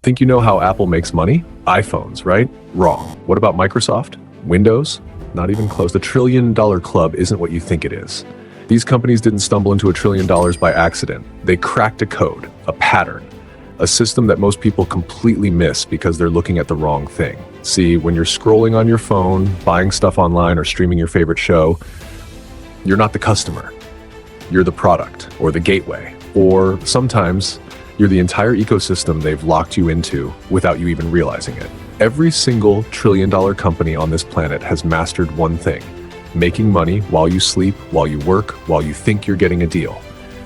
Think you know how Apple makes money? iPhones, right? Wrong. What about Microsoft? Windows? Not even close. The $1 trillion club isn't what you think it is. These companies didn't stumble into $1 trillion by accident. They cracked a code, a pattern, a system that most people completely miss because they're looking at the wrong thing. See, when you're scrolling on your phone, buying stuff online, or streaming your favorite show, you're not the customer. You're the product, or the gateway, or sometimes you're the entire ecosystem they've locked you into without you even realizing it. Every single $1 trillion company on this planet has mastered one thing: making money while you sleep, while you work, while you think you're getting a deal.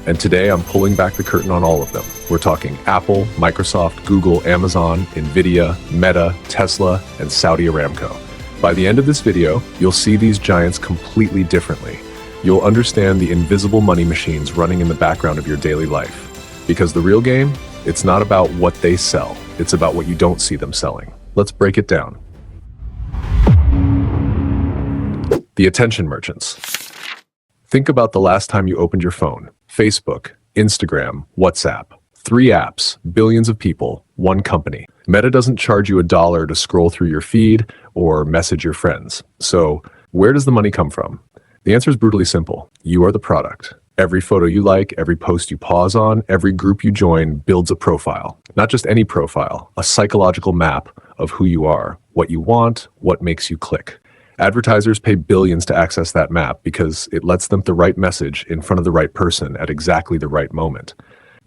And today I'm pulling back the curtain on all of them. We're talking Apple, Microsoft, Google, Amazon, Nvidia, Meta, Tesla, and Saudi Aramco. By the end of this video, you'll see these giants completely differently. You'll understand the invisible money machines running in the background of your daily life. Because the real game, it's not about what they sell, it's about what you don't see them selling. Let's break it down. The attention merchants. Think about the last time you opened your phone. Facebook, Instagram, WhatsApp. 3 apps, billions of people, one company. Meta doesn't charge you $1 to scroll through your feed or message your friends. So where does the money come from? The answer is brutally simple. You are the product. Every photo you like, every post you pause on, every group you join builds a profile. Not just any profile, a psychological map of who you are, what you want, what makes you click. Advertisers pay billions to access that map because it lets them put the right message in front of the right person at exactly the right moment.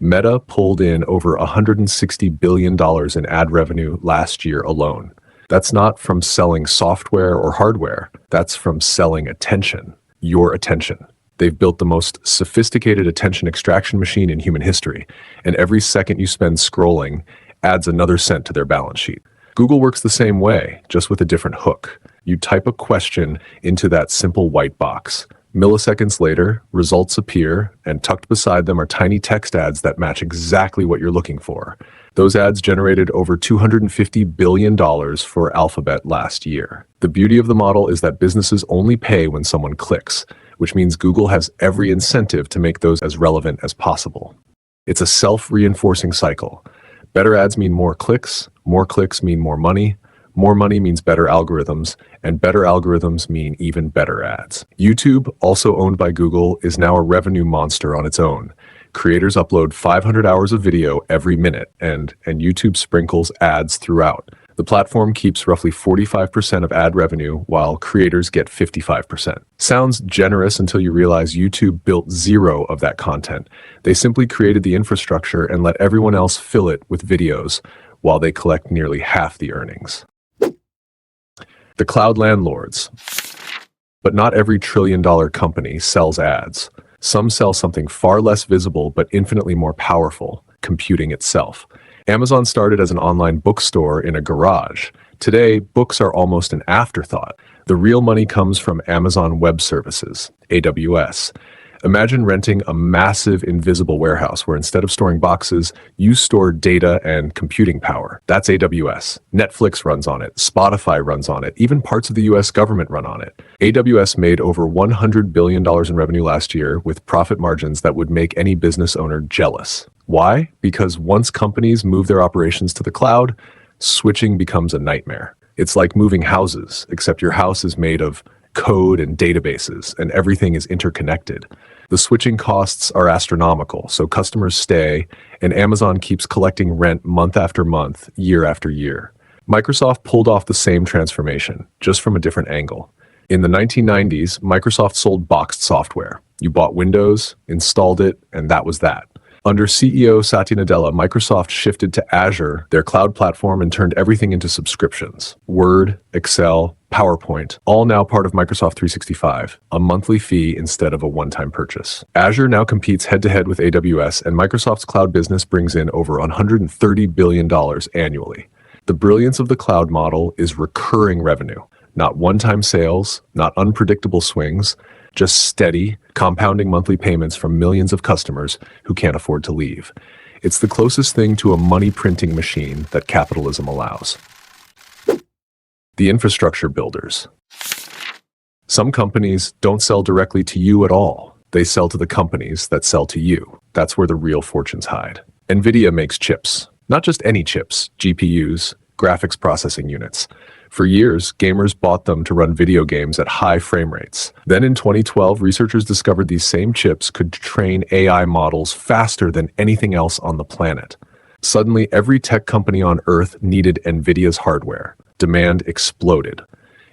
Meta pulled in over $160 billion in ad revenue last year alone. That's not from selling software or hardware. That's from selling attention, your attention. They've built the most sophisticated attention extraction machine in human history, and every second you spend scrolling adds another cent to their balance sheet. Google works the same way, just with a different hook. You type a question into that simple white box. Milliseconds later, results appear, and tucked beside them are tiny text ads that match exactly what you're looking for. Those ads generated over $250 billion for Alphabet last year. The beauty of the model is that businesses only pay when someone clicks, which means Google has every incentive to make those as relevant as possible. It's a self-reinforcing cycle. Better ads mean more clicks mean more money means better algorithms, and better algorithms mean even better ads. YouTube, also owned by Google, is now a revenue monster on its own. Creators upload 500 hours of video every minute, and YouTube sprinkles ads throughout. The platform keeps roughly 45% of ad revenue, while creators get 55%. Sounds generous until you realize YouTube built zero of that content. They simply created the infrastructure and let everyone else fill it with videos, while they collect nearly half the earnings. The cloud landlords. But not every $1 trillion company sells ads. Some sell something far less visible but infinitely more powerful: computing itself. Amazon started as an online bookstore in a garage. Today, books are almost an afterthought. The real money comes from Amazon Web Services, AWS. Imagine renting a massive invisible warehouse where instead of storing boxes, you store data and computing power. That's AWS. Netflix runs on it. Spotify runs on it. Even parts of the US government run on it. AWS made over $100 billion in revenue last year with profit margins that would make any business owner jealous. Why? Because once companies move their operations to the cloud, switching becomes a nightmare. It's like moving houses, except your house is made of code and databases, and everything is interconnected. The switching costs are astronomical, so customers stay, and Amazon keeps collecting rent month after month, year after year. Microsoft pulled off the same transformation, just from a different angle. In the 1990s, Microsoft sold boxed software. You bought Windows, installed it, and that was that. Under CEO Satya Nadella, Microsoft shifted to Azure, their cloud platform, and turned everything into subscriptions. Word, Excel, PowerPoint, all now part of Microsoft 365, a monthly fee instead of a one-time purchase. Azure now competes head-to-head with AWS, and Microsoft's cloud business brings in over $130 billion annually. The brilliance of the cloud model is recurring revenue, not one-time sales, not unpredictable swings, just steady, compounding monthly payments from millions of customers who can't afford to leave. It's the closest thing to a money-printing machine that capitalism allows. The infrastructure builders. Some companies don't sell directly to you at all. They sell to the companies that sell to you. That's where the real fortunes hide. Nvidia makes chips. Not just any chips, GPUs, graphics processing units. For years, gamers bought them to run video games at high frame rates. Then in 2012, researchers discovered these same chips could train AI models faster than anything else on the planet. Suddenly, every tech company on Earth needed NVIDIA's hardware. Demand exploded.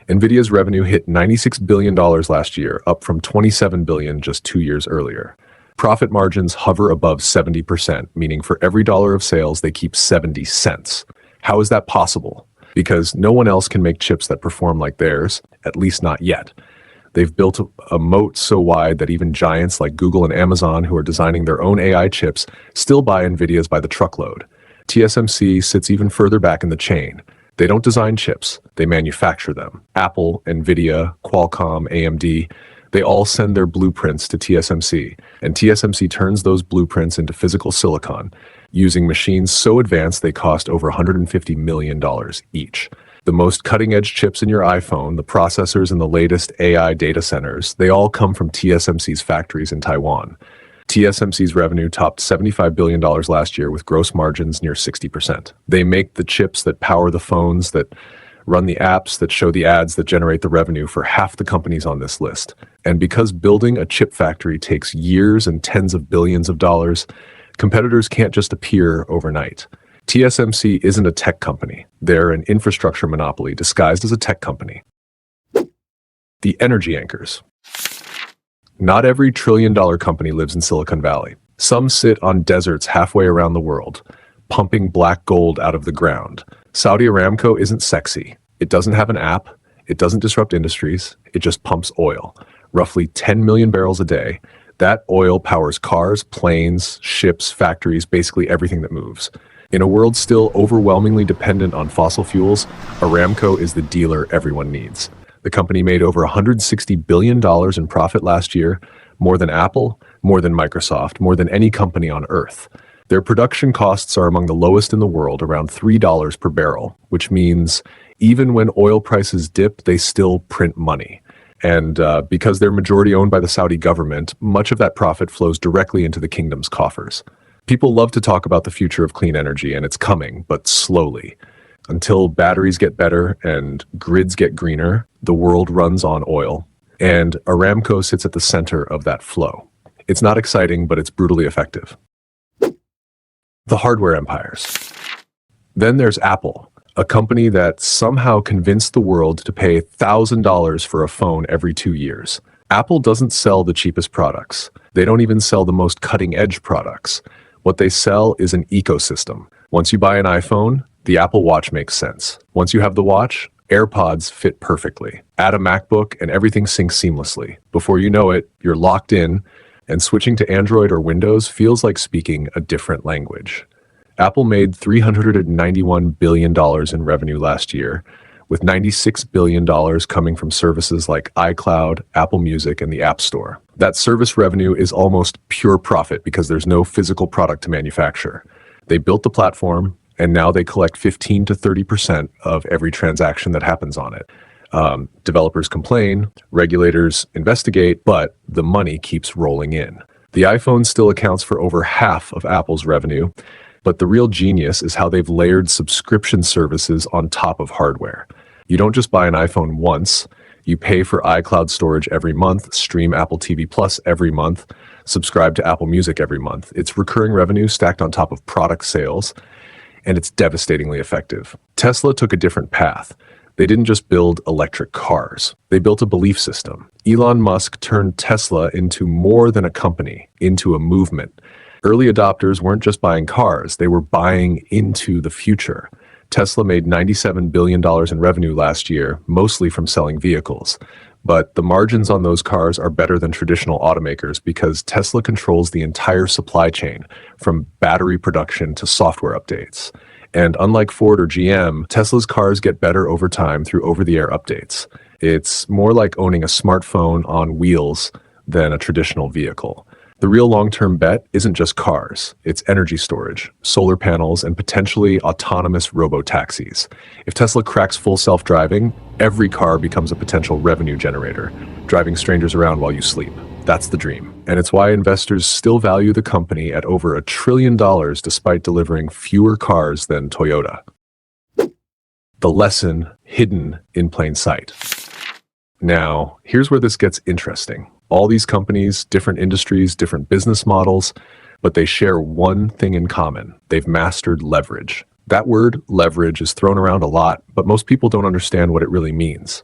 NVIDIA's revenue hit $96 billion last year, up from $27 billion just 2 years earlier. Profit margins hover above 70%, meaning for every dollar of sales, they keep 70 cents. How is that possible? Because no one else can make chips that perform like theirs, at least not yet. They've built a moat so wide that even giants like Google and Amazon, who are designing their own AI chips, still buy NVIDIA's by the truckload. TSMC sits even further back in the chain. They don't design chips, they manufacture them. Apple, NVIDIA, Qualcomm, AMD, they all send their blueprints to TSMC, and TSMC turns those blueprints into physical silicon, using machines so advanced they cost over $150 million each. The most cutting-edge chips in your iPhone, the processors in the latest AI data centers, they all come from TSMC's factories in Taiwan. TSMC's revenue topped $75 billion last year with gross margins near 60%. They make the chips that power the phones, that run the apps, that show the ads, that generate the revenue for half the companies on this list. And because building a chip factory takes years and tens of billions of dollars, competitors can't just appear overnight. TSMC isn't a tech company. They're an infrastructure monopoly disguised as a tech company. The energy anchors. Not every trillion-dollar company lives in Silicon Valley. Some sit on deserts halfway around the world, pumping black gold out of the ground. Saudi Aramco isn't sexy. It doesn't have an app. It doesn't disrupt industries. It just pumps oil. Roughly 10 million barrels a day. That oil powers cars, planes, ships, factories, basically everything that moves. In a world still overwhelmingly dependent on fossil fuels, Aramco is the dealer everyone needs. The company made over $160 billion in profit last year, more than Apple, more than Microsoft, more than any company on Earth. Their production costs are among the lowest in the world, around $3 per barrel, which means even when oil prices dip, they still print money. And because they're majority owned by the Saudi government, much of that profit flows directly into the kingdom's coffers. People love to talk about the future of clean energy, and it's coming, but slowly. Until batteries get better and grids get greener, the world runs on oil, and Aramco sits at the center of that flow. It's not exciting, but it's brutally effective. The hardware empires. Then there's Apple, a company that somehow convinced the world to pay $1,000 for a phone every 2 years. Apple doesn't sell the cheapest products. They don't even sell the most cutting-edge products. What they sell is an ecosystem. Once you buy an iPhone, the Apple Watch makes sense. Once you have the watch, AirPods fit perfectly. Add a MacBook and everything syncs seamlessly. Before you know it, you're locked in, and switching to Android or Windows feels like speaking a different language. Apple made $391 billion in revenue last year, with $96 billion coming from services like iCloud, Apple Music, and the App Store. That service revenue is almost pure profit because there's no physical product to manufacture. They built the platform, and now they collect 15 to 30% of every transaction that happens on it. Developers complain, regulators investigate, but the money keeps rolling in. The iPhone still accounts for over half of Apple's revenue, but the real genius is how they've layered subscription services on top of hardware. You don't just buy an iPhone once, you pay for iCloud storage every month, stream Apple TV Plus every month, subscribe to Apple Music every month. It's recurring revenue stacked on top of product sales, and it's devastatingly effective. Tesla took a different path. They didn't just build electric cars. They built a belief system. Elon Musk turned Tesla into more than a company, into a movement. Early adopters weren't just buying cars, they were buying into the future. Tesla made $97 billion in revenue last year, mostly from selling vehicles. But the margins on those cars are better than traditional automakers because Tesla controls the entire supply chain, from battery production to software updates. And unlike Ford or GM, Tesla's cars get better over time through over-the-air updates. It's more like owning a smartphone on wheels than a traditional vehicle. The real long-term bet isn't just cars, it's energy storage, solar panels, and potentially autonomous robo-taxis. If Tesla cracks full self-driving, every car becomes a potential revenue generator, driving strangers around while you sleep. That's the dream. And it's why investors still value the company at over $1 trillion despite delivering fewer cars than Toyota. The lesson hidden in plain sight. Now, here's where this gets interesting. All these companies, different industries, different business models, but they share one thing in common. They've mastered leverage. That word, leverage, is thrown around a lot, but most people don't understand what it really means.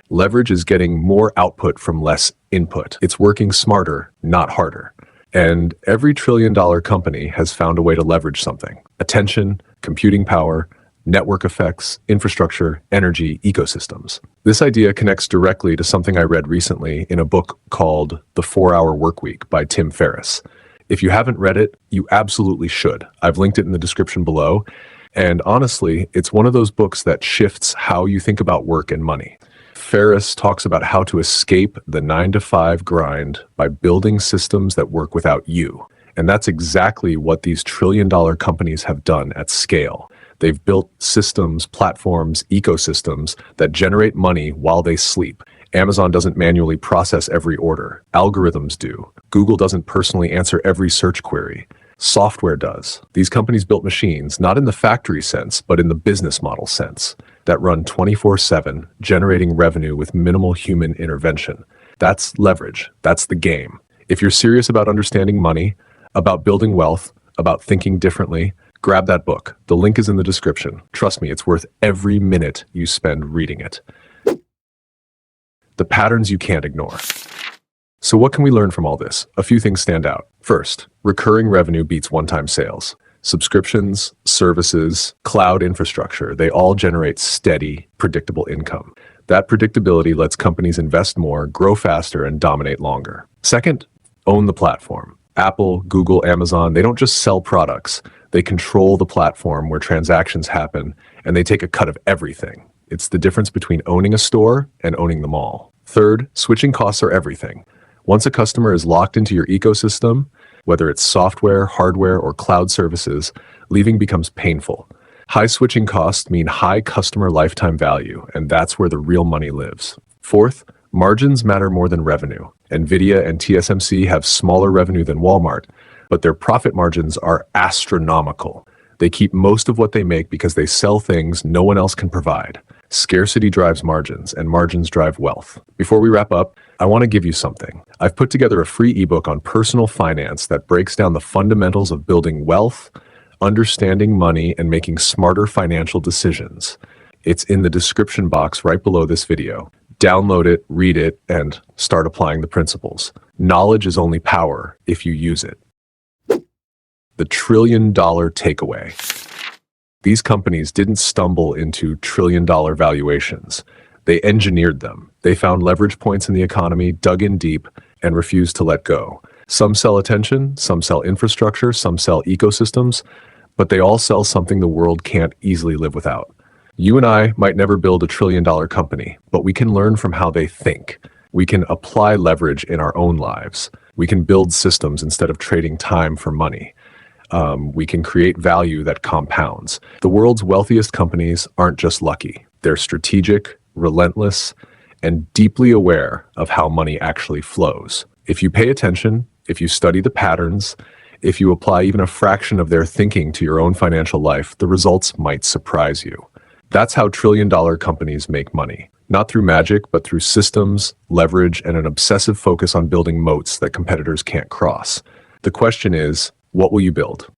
Leverage is getting more output from less input. It's working smarter, not harder. And every trillion-dollar company has found a way to leverage something. Attention, computing power, network effects, infrastructure, energy, ecosystems. This idea connects directly to something I read recently in a book called The 4-Hour Workweek by Tim Ferriss. If you haven't read it, you absolutely should. I've linked it in the description below. And honestly, it's one of those books that shifts how you think about work and money. Ferriss talks about how to escape the 9-to-5 grind by building systems that work without you. And that's exactly what these trillion-dollar companies have done at scale. They've built systems, platforms, ecosystems that generate money while they sleep. Amazon doesn't manually process every order. Algorithms do. Google doesn't personally answer every search query. Software does. These companies built machines, not in the factory sense, but in the business model sense, that run 24/7, generating revenue with minimal human intervention. That's leverage. That's the game. If you're serious about understanding money, about building wealth, about thinking differently, grab that book. The link is in the description. Trust me, it's worth every minute you spend reading it. The patterns you can't ignore. So what can we learn from all this? A few things stand out. First, recurring revenue beats one-time sales. Subscriptions, services, cloud infrastructure, they all generate steady, predictable income. That predictability lets companies invest more, grow faster, and dominate longer. Second, own the platform. Apple, Google, Amazon, they don't just sell products. They control the platform where transactions happen, and they take a cut of everything. It's the difference between owning a store and owning them all. Third, switching costs are everything. Once a customer is locked into your ecosystem, whether it's software, hardware, or cloud services, leaving becomes painful. High switching costs mean high customer lifetime value, and that's where the real money lives. Fourth, margins matter more than revenue. NVIDIA and TSMC have smaller revenue than Walmart, but their profit margins are astronomical. They keep most of what they make because they sell things no one else can provide. Scarcity drives margins, and margins drive wealth. Before we wrap up, I want to give you something. I've put together a free ebook on personal finance that breaks down the fundamentals of building wealth, understanding money, and making smarter financial decisions. It's in the description box right below this video. Download it, read it, and start applying the principles. Knowledge is only power if you use it. The $1 trillion takeaway. These companies didn't stumble into $1 trillion valuations. They engineered them. They found leverage points in the economy, dug in deep, and refused to let go. Some sell attention, some sell infrastructure, some sell ecosystems, but they all sell something the world can't easily live without. You and I might never build $1 trillion company, but we can learn from how they think. We can apply leverage in our own lives. We can build systems instead of trading time for money. We can create value that compounds. The world's wealthiest companies aren't just lucky. They're strategic, relentless, and deeply aware of how money actually flows. If you pay attention, if you study the patterns, if you apply even a fraction of their thinking to your own financial life, the results might surprise you. That's how $1 trillion companies make money. Not through magic, but through systems, leverage, and an obsessive focus on building moats that competitors can't cross. The question is, what will you build?